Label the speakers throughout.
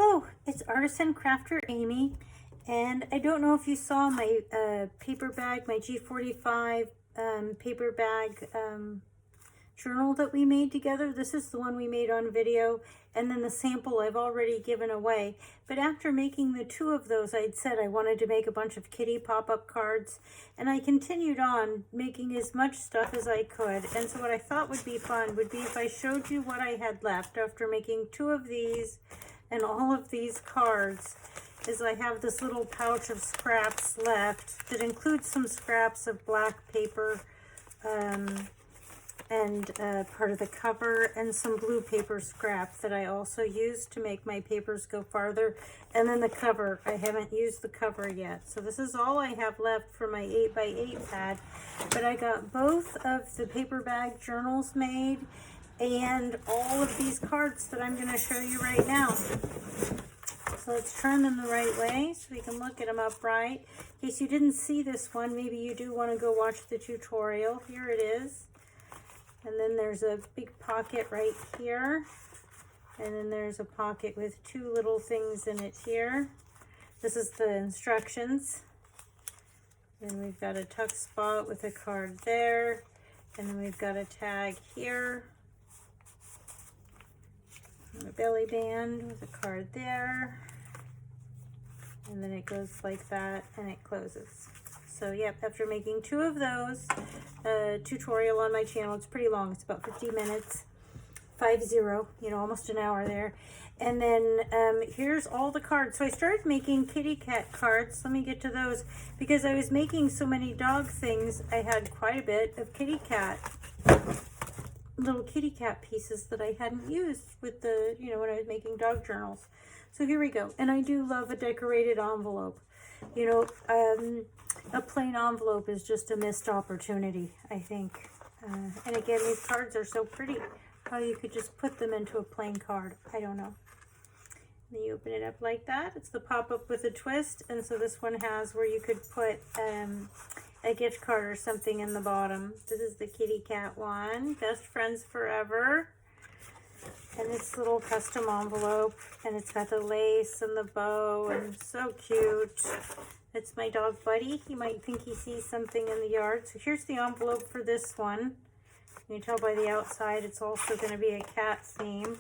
Speaker 1: Hello, it's Artisan Crafter Amy, and I don't know if you saw my paper bag, my G45 paper bag journal that we made together. This is the one we made on video, and then the sample I've already given away. But after making the two of those, I'd said I wanted to make a bunch of kitty pop-up cards, and I continued on making as much stuff as I could. And so what I thought would be fun would be if I showed you what I had left after making two of these and all of these cards. Is I have this little pouch of scraps left that includes some scraps of black paper and part of the cover, and some blue paper scrap that I also used to make my papers go farther. And then the cover, I haven't used the cover yet. So this is all I have left for my 8x8 pad. But I got both of the paper bag journals made and all of these cards that I'm going to show you right now. So let's turn them the right way so we can look at them upright. In case you didn't see this one, maybe you do want to go watch the tutorial. Here it is. And then there's a big pocket right here. And then there's a pocket with two little things in it here. This is the instructions. And we've got a tuck spot with a card there. And then we've got a tag here. And a belly band with a card there. And then it goes like that and it closes. So yep, after making two of those, tutorial on my channel, it's pretty long, it's about 50 minutes, 50, you know, almost an hour there. And then here's all the cards. So I started making kitty cat cards. Let me get to those, because I was making so many dog things, I had quite a bit of kitty cat, little kitty cat pieces that I hadn't used with the, you know, when I was making dog journals. So here we go. And I do love a decorated envelope. You know, a plain envelope is just a missed opportunity, I think. And again, these cards are so pretty. How you could just put them into a plain card, I don't know. And then you open it up like that. It's the pop-up with a twist. And so this one has where you could put a gift card or something in the bottom. This is the kitty cat one, Best Friends Forever. And this little custom envelope, and it's got the lace and the bow, and so cute. It's my dog Buddy. He might think he sees something in the yard. So here's the envelope for this one. You can tell by the outside it's also going to be a cat theme.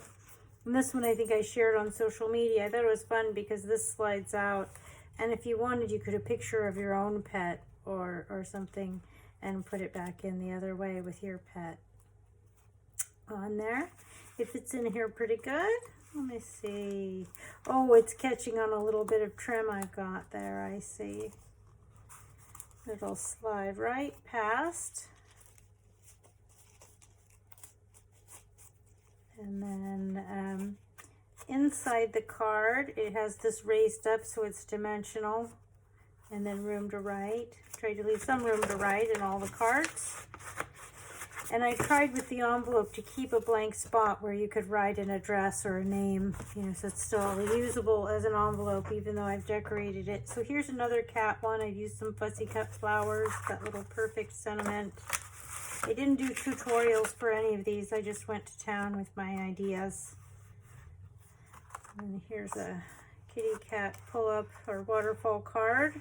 Speaker 1: And this one I think I shared on social media. I thought it was fun because this slides out. And if you wanted, you could have a picture of your own pet or something and put it back in the other way with your pet on there. It fits in here pretty good. Let me see. Oh, it's catching on a little bit of trim I've got there, I see. It'll slide right past. And then inside the card, it has this raised up so it's dimensional. And then room to write. Try to leave some room to write in all the cards. And I tried with the envelope to keep a blank spot where you could write an address or a name, you know, so it's still usable as an envelope even though I've decorated it. So here's another cat one. I used some fussy cut flowers, that little perfect sentiment. I didn't do tutorials for any of these. I just went to town with my ideas. And here's a kitty cat pull-up or waterfall card.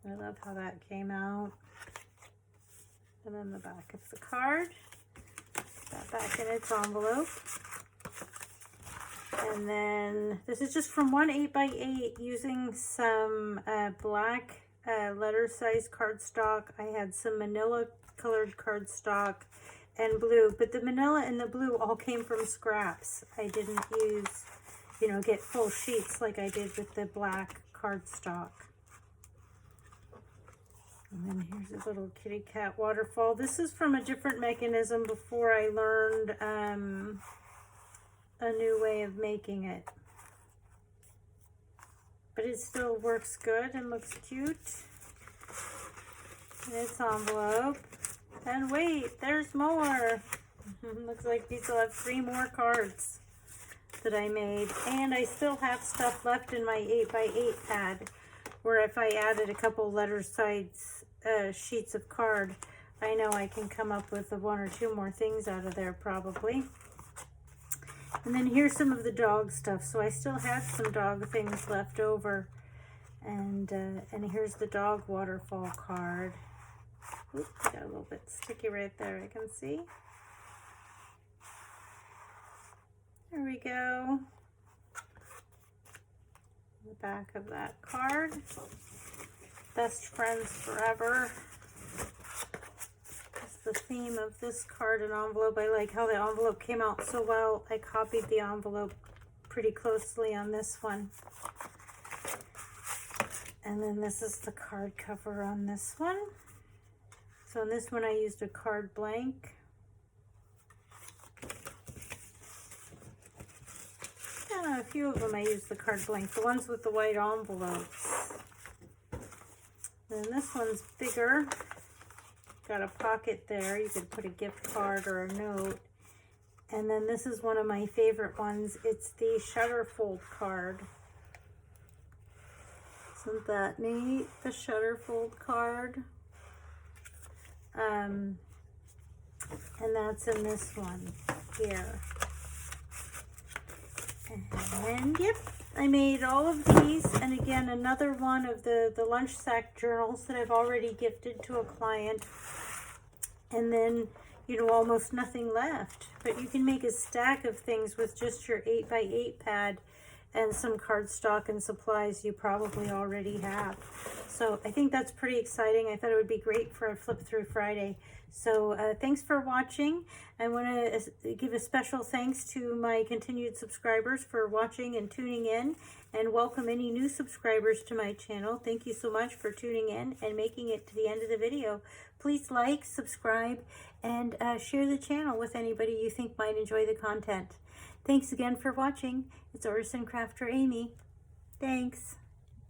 Speaker 1: I love how that came out. And then the back of the card, that back in its envelope. And then this is just from one 8x8 using some black letter size cardstock. I had some manila colored cardstock and blue, but the manila and the blue all came from scraps. I didn't use, you know, get full sheets like I did with the black cardstock. And then here's a little kitty cat waterfall. This is from a different mechanism before I learned a new way of making it. But it still works good and looks cute. And its envelope. And wait, there's more. Looks like we still have 3 more cards that I made. And I still have stuff left in my 8x8 pad, where if I added a couple letter size sheets of card, I know I can come up with 1 or 2 more things out of there probably. And then here's some of the dog stuff. So I still had some dog things left over. And here's the dog waterfall card. Oops, got a little bit sticky right there, I can see. There we go. The back of that card. Best friends forever. That's the theme of this card and envelope. I like how the envelope came out so well. I copied the envelope pretty closely on this one. And then this is the card cover on this one. So on this one I used a card blank. A few of them I used the card blank, the ones with the white envelopes. And this one's bigger. Got a pocket there. You could put a gift card or a note. And then this is one of my favorite ones. It's the Shutterfold card. Isn't that neat? The Shutterfold card. And that's in this one here. And yep, I made all of these, and again another one of the lunch sack journals that I've already gifted to a client, and then, you know, almost nothing left. But you can make a stack of things with just your 8x8 pad and some cardstock and supplies you probably already have. So I think that's pretty exciting. I thought it would be great for a Flip Through Friday. So thanks for watching. I want to give a special thanks to my continued subscribers for watching and tuning in, and welcome any new subscribers to my channel. Thank you so much for tuning in and making it to the end of the video. Please like, subscribe, and share the channel with anybody you think might enjoy the content. Thanks again for watching. It's Artisan Crafter Amy. Thanks.